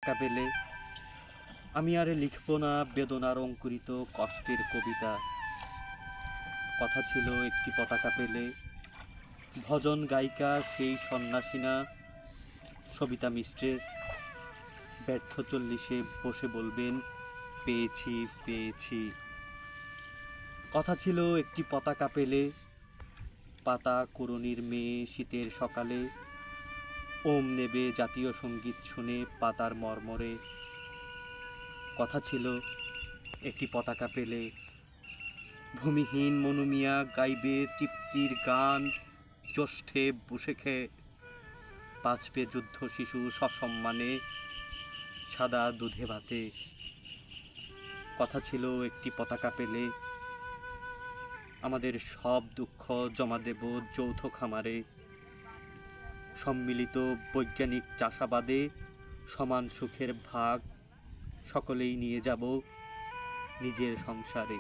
ধাক্কা পেলে আমি আর লিখব না বেদনার অঙ্কুরিত কষ্টের কবিতা। কথা ছিল একটি পতাকা পেলে ভজন গায়িকা সেই সন্ন্যাসিনা সবিতা মিস্ট্রেস ব্যর্থ চল্লিশে বসে বলবেন পেয়েছি পেয়েছি। কথা ছিল একটি পতাকা পেলে পাতা কুড়ুনির মেয়ে শীতের সকালে ওম নেবে জাতীয় সঙ্গীত শুনে পাতার মর্মরে। কথা ছিল একটি পতাকা পেলে ভূমিহীন মনুমিয়া গাইবে তৃপ্তির গান জ্যৈষ্ঠে বসে খেয়ে বাঁচবে যুদ্ধ শিশু সসম্মানে সাদা দুধে ভাতে। কথা ছিল একটি পতাকা পেলে আমাদের সব দুঃখ জমা দেব যৌথ খামারে সম্মিলিত বৈজ্ঞানিক চাষাবাদে সমান সুখের ভাগ সকলেই নিয়ে যাব নিজের সংসারে।